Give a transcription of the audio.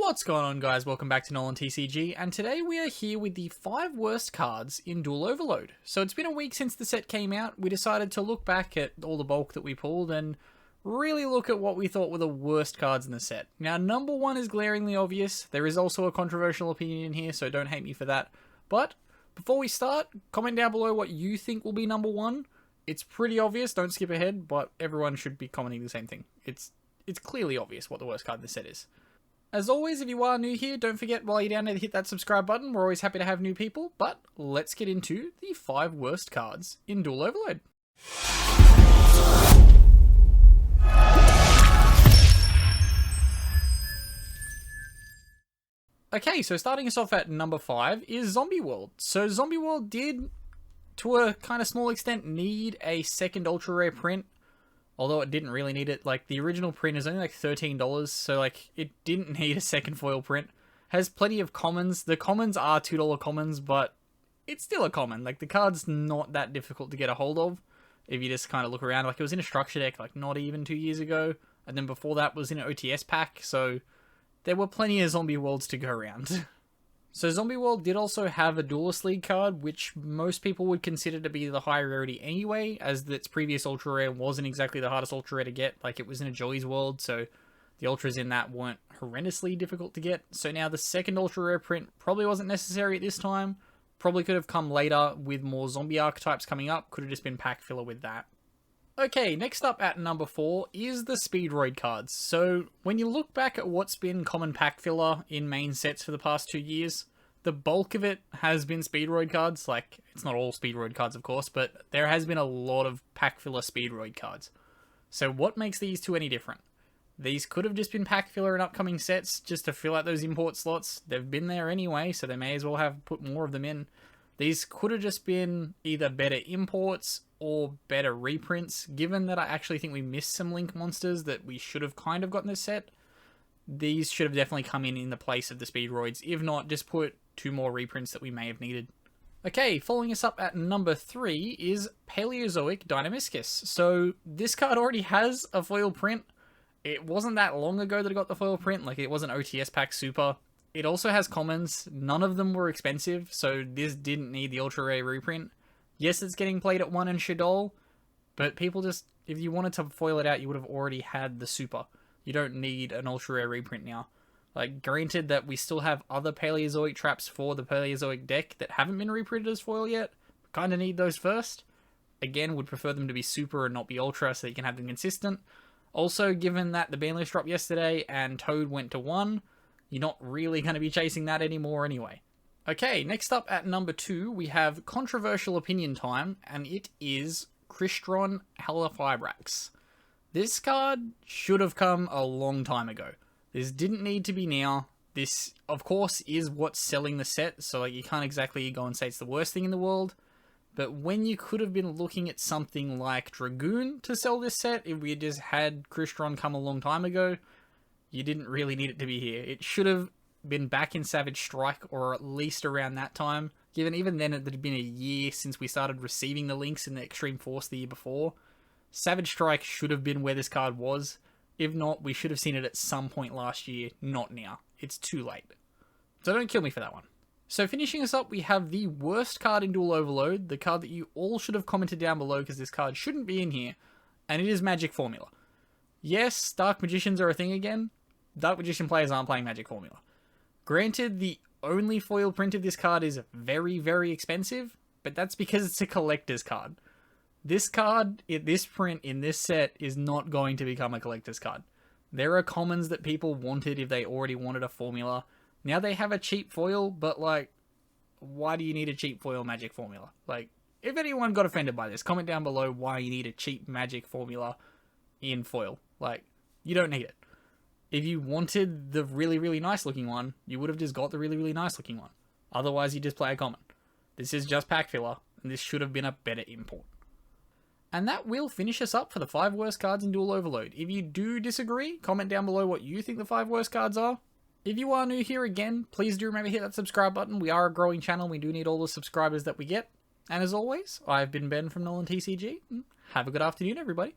What's going on, guys? Welcome back to NolanTCG, and today we are here with the 5 worst cards in Duel Overload. So it's been a week since the set came out. We decided to look back at all the bulk that we pulled and really look at what we thought were the worst cards in the set. Now, number 1 is glaringly obvious. There is also a controversial opinion in here, so don't hate me for that. But before we start, comment down below what you think will be number 1. It's pretty obvious, don't skip ahead, but everyone should be commenting the same thing. It's clearly obvious what the worst card in the set is. As always, if you are new here, don't forget while you're down there to hit that subscribe button. We're always happy to have new people, but let's get into the 5 worst cards in Duel Overload. Okay, so starting us off at number 5 is Zombie World. So Zombie World did, to a kind of small extent, need a second ultra rare print. Although it didn't really need it. Like, the original print is only like $13, so like, it didn't need a second foil print. Has plenty of commons. The commons are $2 commons, but it's still a common. Like, the card's not that difficult to get a hold of if you just kind of look around. Like, it was in a structure deck like not even 2 years ago, and then before that was in an OTS pack, so there were plenty of Zombie Worlds to go around. So Zombie World did also have a Duelist League card, which most people would consider to be the high rarity anyway, as its previous ultra rare wasn't exactly the hardest ultra rare to get. Like, it was in a Joey's World, so the ultras in that weren't horrendously difficult to get. So now the second ultra rare print probably wasn't necessary at this time. Probably could have come later with more zombie archetypes coming up. Could have just been pack filler with that. Okay, next up at number 4 is the Speedroid cards. So when you look back at what's been common pack filler in main sets for the past 2 years, the bulk of it has been Speedroid cards. Like, it's not all Speedroid cards, of course, but there has been a lot of pack filler Speedroid cards. So what makes these two any different? These could have just been pack filler in upcoming sets just to fill out those import slots. They've been there anyway, so they may as well have put more of them in. These could have just been either better imports or better reprints, given that I actually think we missed some Link monsters that we should have kind of gotten this set. These should have definitely come in the place of the Speedroids. If not, just put 2 more reprints that we may have needed. Okay, following us up at number 3 is Paleozoic Dynamiscus. So this card already has a foil print. It wasn't that long ago that it got the foil print. Like, it was an OTS pack super. It also has commons. None of them were expensive, so this didn't need the ultra rare reprint. Yes, it's getting played at 1 in Shadol, but people just, if you wanted to foil it out, you would have already had the super. You don't need an ultra rare reprint now. Like, granted that we still have other Paleozoic traps for the Paleozoic deck that haven't been reprinted as foil yet. Kind of need those first. Again, would prefer them to be super and not be ultra so you can have them consistent. Also, given that the ban list dropped yesterday and Toad went to 1, you're not really going to be chasing that anymore anyway. Okay, next up at number 2, we have controversial opinion time, and it is Crystron Halifibrax. This card should have come a long time ago. This didn't need to be now. This, of course, is what's selling the set, so like, you can't exactly go and say it's the worst thing in the world. But when you could have been looking at something like Dragoon to sell this set, if we had just had Crystron come a long time ago, you didn't really need it to be here. It should have been back in Savage Strike, or at least around that time. Given even then it had been a year since we started receiving the links in the Extreme Force the year before. Savage Strike should have been where this card was. If not, we should have seen it at some point last year, not now. It's too late. So don't kill me for that one. So finishing us up, we have the worst card in Duel Overload, the card that you all should have commented down below because this card shouldn't be in here, and it is Magic Formula. Yes, Dark Magicians are a thing again. Dark Magician players aren't playing Magic Formula. Granted, the only foil print of this card is very, very expensive, but that's because it's a collector's card. This card, this print in this set, is not going to become a collector's card. There are commons that people wanted if they already wanted a formula. Now they have a cheap foil, but like, why do you need a cheap foil Magic Formula? Like, if anyone got offended by this, comment down below why you need a cheap Magic Formula in foil. Like, you don't need it. If you wanted the really, really nice looking one, you would have just got the really, really nice looking one. Otherwise, you just play a common. This is just pack filler, and this should have been a better import. And that will finish us up for the 5 worst cards in Duel Overload. If you do disagree, comment down below what you think the 5 worst cards are. If you are new here again, please do remember to hit that subscribe button. We are a growing channel. We do need all the subscribers that we get. And as always, I've been Ben from NolanTCG. Have a good afternoon, everybody.